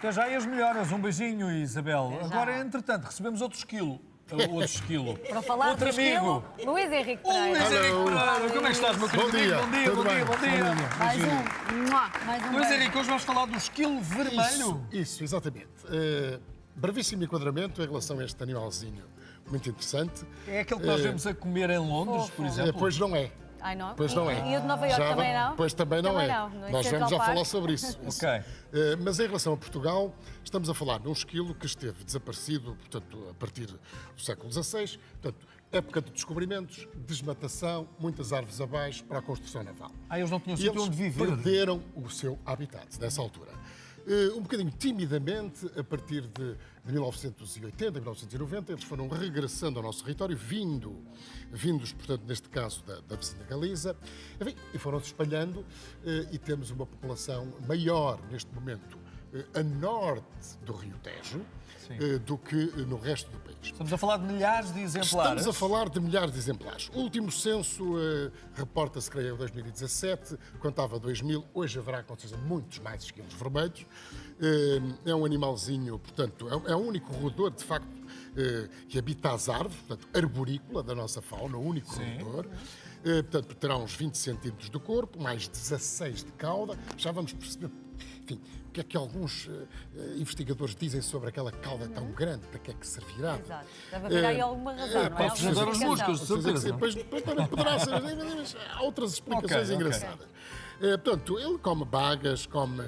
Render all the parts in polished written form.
Até já e as melhoras. Um beijinho, Isabel. Agora, entretanto, recebemos outro esquilo. Outro esquilo. Para falar outro do amigo. esquilo, Luís Henrique O Luís Pereira. Henrique Pereira. Como é que estás, meu querido? Bom dia. Bom dia, Tudo bom dia, bem? bom dia. Mais um Luís beijo. Henrique, hoje vamos falar do esquilo vermelho. Isso, exatamente. Brevíssimo enquadramento em relação a este animalzinho muito interessante. É aquele que nós vemos a comer em Londres, por exemplo. Pois não é. Ai, não? Pois não é. E o de Nova Iorque também não? Pois também não Também é. não, no Nós Central vamos já Park. falar sobre isso. Ok. Mas em relação a Portugal, estamos a falar de um esquilo que esteve desaparecido, portanto, a partir do século XVI, portanto, época de descobrimentos, desmatação, muitas árvores abaixo para a construção naval. Eles não tinham E sítio eles onde viver. perderam o seu habitat nessa altura. Um bocadinho timidamente, a partir de 1980, 1990, eles foram regressando ao nosso território, vindos, portanto, neste caso, da vizinha Galiza, enfim, e foram-se espalhando e temos uma população maior, neste momento, a norte do Rio Tejo, do que no resto do país. Estamos a falar de milhares de exemplares. Estamos a falar de milhares de exemplares. O último censo reporta-se, creio, em 2017, contava 2.000, hoje haverá, com certeza, muitos mais esquilos vermelhos. É um animalzinho, portanto, é o único roedor, de facto, que habita as árvores, portanto, arborícola da nossa fauna, o único roedor. Portanto, terá uns 20 centímetros de corpo, mais 16 de cauda. Já vamos perceber, enfim, o que é que alguns investigadores dizem sobre aquela cauda tão grande, para que é que servirá. Exato. Deve haver aí alguma razão, não é? pode Alguma ajudar os explicação. músculos, de certeza. Depois também poderá ser, mas há outras explicações Ok. engraçadas. Portanto, ele come bagas, come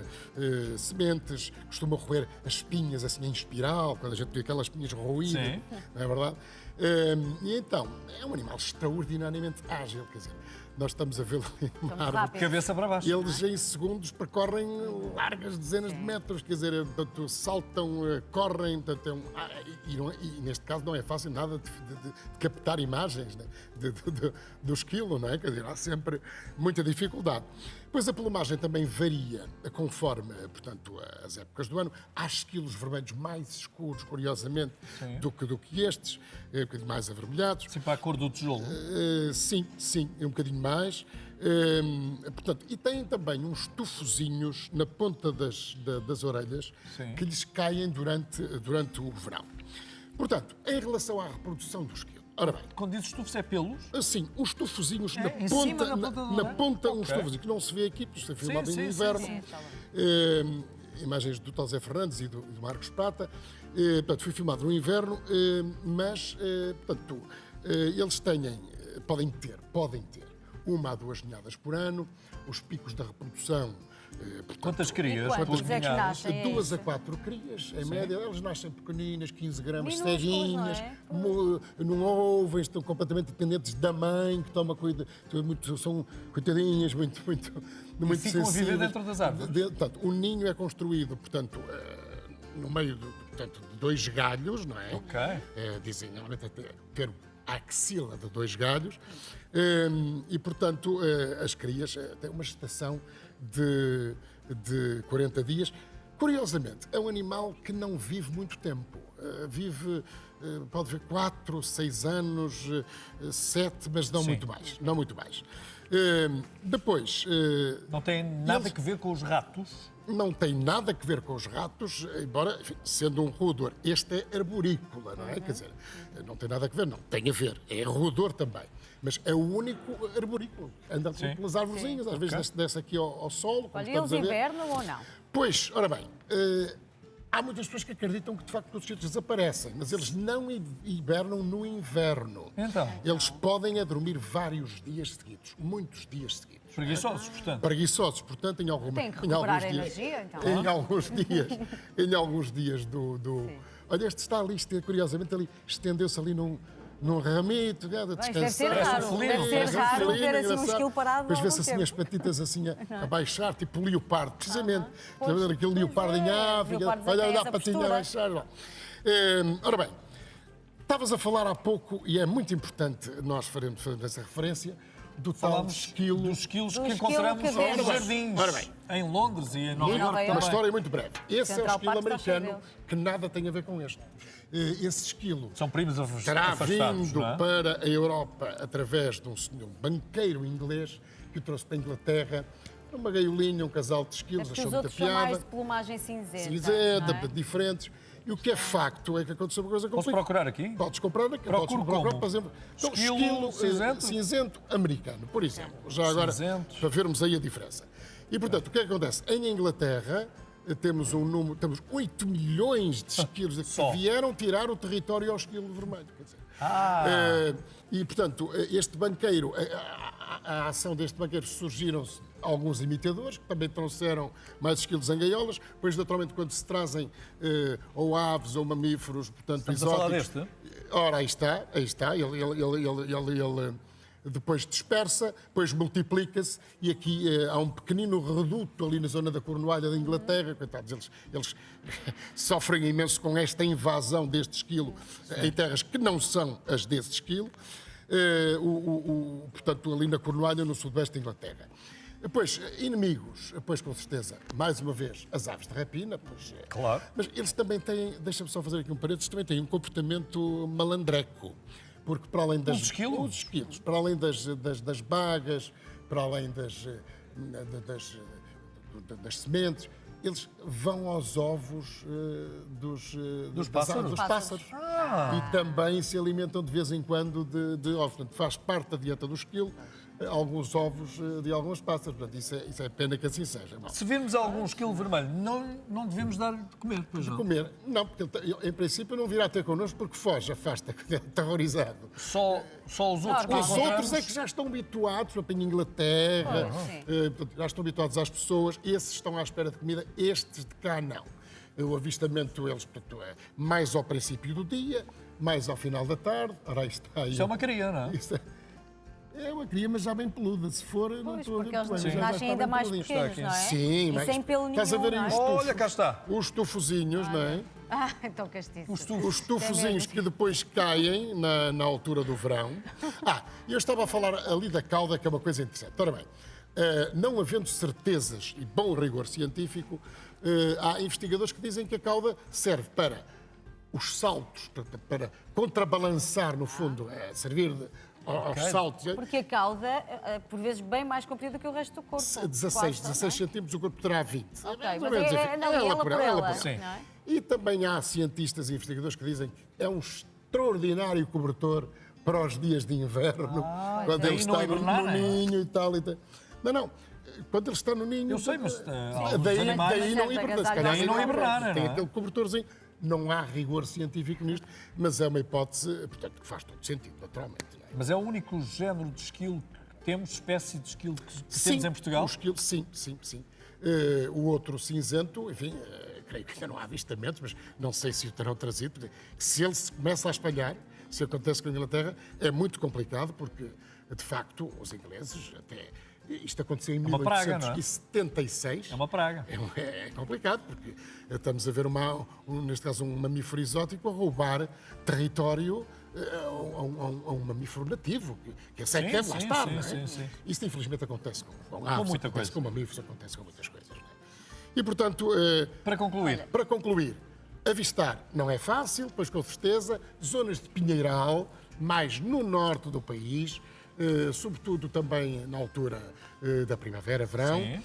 sementes, costuma roer as espinhas assim em espiral, quando a gente vê aquelas espinhas roídas, Sim. não é verdade? E então, é um animal extraordinariamente ágil, quer dizer, nós estamos a vê-lo em uma árvore. rápido. Cabeça para baixo. Eles em segundos percorrem largas dezenas de metros, quer dizer, portanto, saltam, correm, portanto, e neste caso não é fácil nada de captar imagens, né, do esquilo, não é? Quer dizer, há sempre muita dificuldade. Pois a plumagem também varia conforme, portanto, as épocas do ano. Há esquilos vermelhos mais escuros, curiosamente, do que estes, um bocadinho mais avermelhados. Assim para a cor do tijolo. Sim, um bocadinho mais. Portanto, e têm também uns tufozinhos na ponta das orelhas que lhes caem durante o verão. Portanto, em relação à reprodução do esquilo, ora bem, Quando dizes estufos, é pelos? assim, os tufozinhos em cima da ponta da na orelha? ponta uns Ok. tufozinhos, que não se vê aqui, porque isto é filmado sim, em sim, inverno. sim, está Imagens do José Fernandes e do Marcos Prata. Portanto, foi filmado no inverno, mas, portanto, eles podem ter 1 a 2 ninhadas por ano. Os picos da reprodução, portanto, Quantas crias? quantos Duas é que ninhadas? nascem? É 2 a isso. 4 crias, em média, elas nascem pequeninas, 15 gramas, Minúsculas, ceguinhas, não não ouvem, estão completamente dependentes da mãe, que toma cuidado, são coitadinhas, muito ficam a viver sensíveis. dentro das árvores? Portanto, o ninho é construído, portanto, no meio de 2 galhos, não é? Ok. Dizem, normalmente, até ter a axila de 2 galhos, e, portanto, as crias têm uma gestação de 40 dias. Curiosamente, é um animal que não vive muito tempo. Pode ver 4, 6 anos, 7, mas não muito mais. Não muito mais. Depois... Não tem nada a ver com os ratos? Não tem nada a ver com os ratos, embora, enfim, sendo um roedor. Este é arborícola, não é? Quer dizer, não tem nada a ver, não. Tem a ver, é roedor também. Mas é o único arborícola. Anda pelas arvorezinhas, às vezes desce aqui ao solo. Olha, estamos eles a ver. hibernam ou não? Pois, ora bem, há muitas pessoas que acreditam que de facto todos os sítios desaparecem, mas eles não hibernam no inverno. Então? Eles podem dormir vários dias seguidos, muitos dias seguidos. Preguiçosos, portanto. Preguiçosos, portanto, em alguns Tem que recuperar dias, energia, então. em alguns dias Olha, este está ali, curiosamente, ali estendeu-se ali num ramito, a Deve descansar. ser Parece um raro, felino, deve ser parece um raro felino, ver assim um engraçado. esquilo parado Depois há vê-se algum assim as tempo. patitas assim a baixar, tipo o leopardo, precisamente. Pois, Aquele pois leopardo em é, África, leopardos olha têm a essa patinha a postura. baixar. Ora bem, estavas a falar há pouco, e é muito importante nós faremos essa referência, do tal Falámos esquilo. dos esquilos Do que esquilo encontramos que vemos. nos jardins, Ora bem. em Londres e em Nova Nova Iorque Iorque. Uma também. história muito breve. Esse é o Central esquilo Park está cheio americano deles. que nada tem a ver com este. Esse esquilo São primos terá afastados, vindo não é? para a Europa através de um senhor banqueiro inglês que o trouxe para a Inglaterra. uma gaiolinha, um casal de esquilos, Mas que achou os muita outros são mais piada. de plumagem cinzenta. Cinzenta, não é? diferentes. E o que é facto é que aconteceu uma coisa Posso complicada. procurar aqui? Podes comprar aqui. Procuro como? por exemplo, então, Esquilo cinzento? cinzento americano, por exemplo. Já agora, Cinzento. para vermos aí a diferença. E, portanto, o que é que acontece? Em Inglaterra, temos 8 milhões de esquilos Só. que vieram tirar o território ao esquilo vermelho. Quer dizer, e, portanto, este banqueiro, a ação deste banqueiro, surgiram-se alguns imitadores, que também trouxeram mais esquilos em gaiolas, depois, naturalmente, quando se trazem ou aves ou mamíferos, portanto, Estamos a falar exóticos... deste? Ora, aí está. Ele depois dispersa, depois multiplica-se e aqui há um pequenino reduto ali na zona da Cornualha da Inglaterra. Coitados, eles sofrem imenso com esta invasão deste esquilo em terras que não são as desse esquilo. Portanto, ali na Cornualha, no sudoeste da Inglaterra. Depois, inimigos, depois com certeza, mais uma vez, as aves de rapina. Pois, Claro. Mas eles também têm, deixa-me só fazer aqui um parênteses, também têm um comportamento malandreco. Porque para além das... Os esquilos? Os esquilos. Para além das bagas, para além das sementes, eles vão aos ovos Dos pássaros? Dos pássaros. E também se alimentam de vez em quando de ovos. Portanto, faz parte da dieta do esquilo alguns ovos de alguns pássaros. Portanto, isso é pena que assim seja. Bom, Se virmos algum esquilo vermelho, não devemos dar de comer, pois não? comer, não, porque ele, em princípio não virá ter connosco porque foge, afasta, aterrorizado. Só os outros que Os encontramos? outros é que já estão habituados, por exemplo, em Inglaterra, Sim. portanto, já estão habituados às pessoas, esses estão à espera de comida, estes de cá não. O avistamento, eles, portanto, é mais ao princípio do dia, mais ao final da tarde. Ora, aí está aí. Isso é uma cria, não é? Isso é uma cria, mas já bem peluda. Se for, não Pois, estou a ver porque eles muito bem, mas já nascem está ainda bem mais peludinho. pequenos, não é? Sim, E mas sem pelo nenhum, estás a ver aí não é? os tufos? Olha, cá está. Os tufozinhos, não é? Ah, então castiço. Os tufozinhos que depois caem na altura do verão. Eu estava a falar ali da cauda, que é uma coisa interessante. Ora bem, não havendo certezas e bom rigor científico, há investigadores que dizem que a cauda serve para os saltos, para contrabalançar, no fundo, servir aos saltos. Porque a cauda, por vezes, bem mais comprida do que o resto do corpo. 16 Quase, centímetros, o corpo terá 20. Ok, Mais ou mas menos, é enfim, não, ela por ela. Sim. Não é? E também há cientistas e investigadores que dizem que é um extraordinário cobertor para os dias de inverno, quando daí ele não está hibernar, no não é? ninho e tal. Não, quando ele está no ninho... Eu sei, mas alguns daí animais... não Certo, hibernar. Se agasalho. calhar Daí não hibernar, tem não é? aquele cobertorzinho. Não há rigor científico nisto, mas é uma hipótese, portanto, que faz todo sentido, naturalmente. Não é? Mas é o único género de esquilo que temos, espécie de esquilo que Sim, temos em Portugal? o esquilo, sim. O outro cinzento, enfim, creio que ainda não há avistamentos, mas não sei se o terão trazido. Porque se ele se começa a espalhar, se acontece com a Inglaterra, é muito complicado, porque, de facto, os ingleses, até isto aconteceu em uma praga, não é? 1876. É uma praga. É complicado, porque estamos a ver, neste caso, um mamífero exótico a roubar território a um mamífero nativo, que esse é que deve lá sim, estar, sim, não é? sim. Isto, infelizmente, acontece com aves, muita acontece coisa. com mamíferos, acontece com muitas coisas. Não é? E, portanto, Para concluir, avistar não é fácil, pois, com certeza, zonas de pinheiral, mais no norte do país, sobretudo também na altura da primavera, verão, Sim.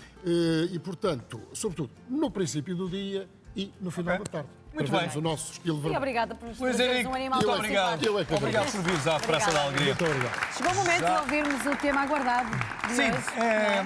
e, portanto, sobretudo no princípio do dia e no final Ok. da tarde. Muito para bem. vermos o nosso esquilo E vermelho. obrigada por nos Luís trazeres Henrique, um animal muito tão obrigado. simpático. Eu é que Obrigado agradeço. por vires à Praça da Obrigada. Alegria. Muito obrigado. Chegou o momento Já. de ouvirmos o tema aguardado de Sim, hoje.